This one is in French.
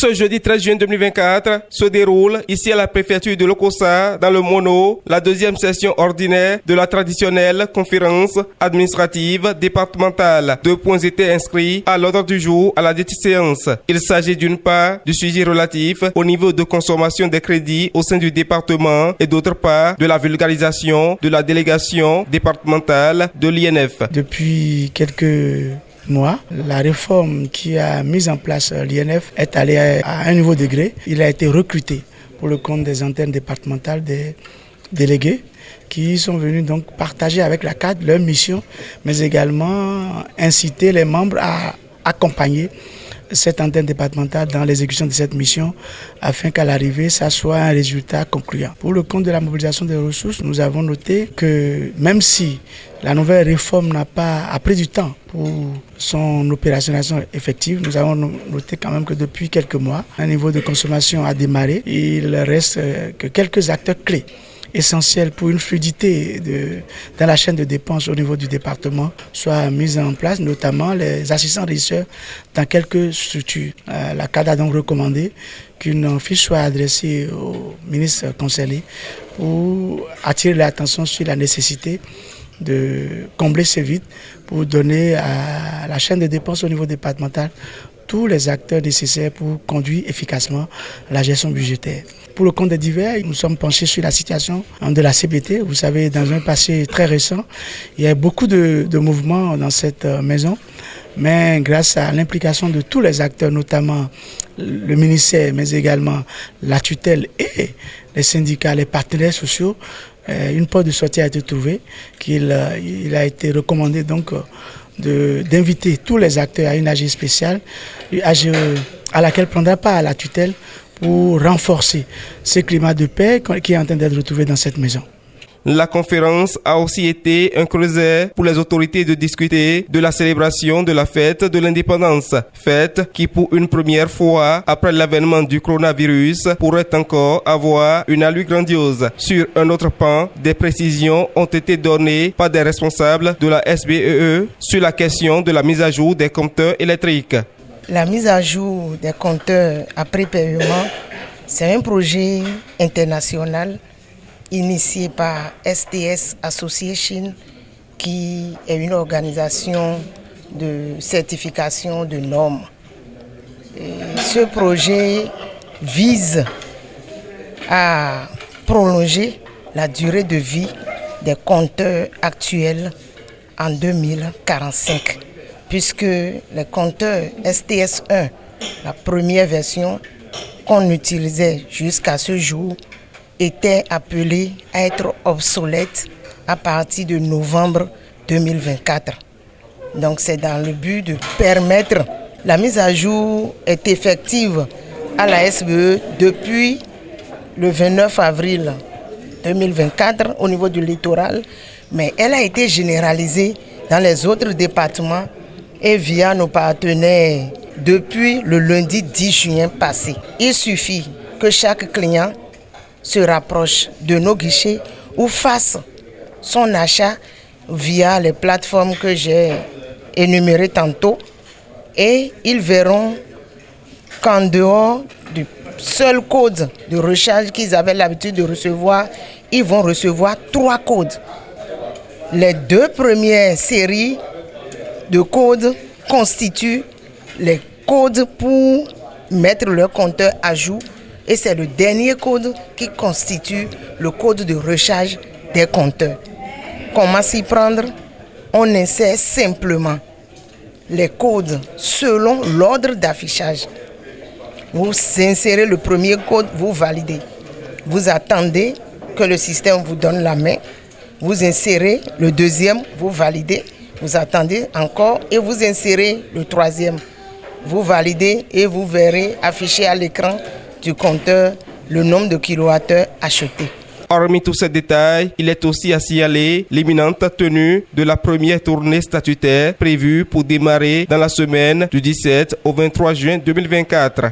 Ce jeudi 13 juin 2024 se déroule ici à la préfecture de Lokossa, dans le Mono, la deuxième session ordinaire de la traditionnelle conférence administrative départementale. 2 points étaient inscrits à l'ordre du jour à la dite séance. Il s'agit d'une part du sujet relatif au niveau de consommation des crédits au sein du département et d'autre part de la vulgarisation de la délégation départementale de l'INF. Depuis quelques mois, la réforme qui a mis en place l'INF est allée à un nouveau degré. Il a été recruté pour le compte des antennes départementales des délégués qui sont venus donc partager avec la CAD leur mission, mais également inciter les membres à accompagner cette antenne départementale dans l'exécution de cette mission afin qu'à l'arrivée, ça soit un résultat concluant. Pour le compte de la mobilisation des ressources, nous avons noté que même si la nouvelle réforme a pris du temps pour son opérationnalisation effective, nous avons noté quand même que depuis quelques mois, un niveau de consommation a démarré. Il reste que quelques acteurs clés essentiel pour une fluidité dans la chaîne de dépenses au niveau du département soit mise en place, notamment les assistants régisseurs dans quelques structures. La CAD a donc recommandé qu'une fiche soit adressée au ministre concerné pour attirer l'attention sur la nécessité de combler ces vides pour donner à la chaîne de dépenses au niveau départemental tous les acteurs nécessaires pour conduire efficacement la gestion budgétaire. Pour le compte des divers, nous sommes penchés sur la situation de la CBT. Vous savez, dans un passé très récent, il y a beaucoup de mouvements dans cette maison, mais grâce à l'implication de tous les acteurs, notamment le ministère, mais également la tutelle et les syndicats, les partenaires sociaux, une porte de sortie a été trouvée, il a été recommandé donc d'inviter tous les acteurs à une AG spéciale, une AG à laquelle prendra part la tutelle pour renforcer ce climat de paix qui est en train d'être retrouvé dans cette maison. La conférence a aussi été un creuset pour les autorités de discuter de la célébration de la fête de l'indépendance. Fête qui, pour une première fois, après l'avènement du coronavirus, pourrait encore avoir une allure grandiose. Sur un autre pan, des précisions ont été données par des responsables de la SBEE sur la question de la mise à jour des compteurs électriques. La mise à jour des compteurs après paiement, c'est un projet international initié par STS Association, qui est une organisation de certification de normes. Et ce projet vise à prolonger la durée de vie des compteurs actuels en 2045, puisque les compteurs STS1, la première version qu'on utilisait jusqu'à ce jour, était appelé à être obsolète à partir de novembre 2024. Donc c'est dans le but de permettre la mise à jour est effective à la SBE depuis le 29 avril 2024 au niveau du littoral, mais elle a été généralisée dans les autres départements et via nos partenaires depuis le lundi 10 juin passé. Il suffit que chaque client se rapproche de nos guichets ou fasse son achat via les plateformes que j'ai énumérées tantôt, et ils verront qu'en dehors du seul code de recharge qu'ils avaient l'habitude de recevoir, ils vont recevoir 3 codes. Les 2 premières séries de codes constituent les codes pour mettre leur compteur à jour. Et c'est le dernier code qui constitue le code de recharge des compteurs. Comment s'y prendre? On insère simplement les codes selon l'ordre d'affichage. Vous insérez le premier code, vous validez. Vous attendez que le système vous donne la main. Vous insérez le deuxième, vous validez. Vous attendez encore et vous insérez le troisième. Vous validez et vous verrez affiché à l'écran du compteur le nombre de kilowattheures achetés. Hormis tous ces détails, il est aussi à signaler l'imminente tenue de la première tournée statutaire prévue pour démarrer dans la semaine du 17 au 23 juin 2024.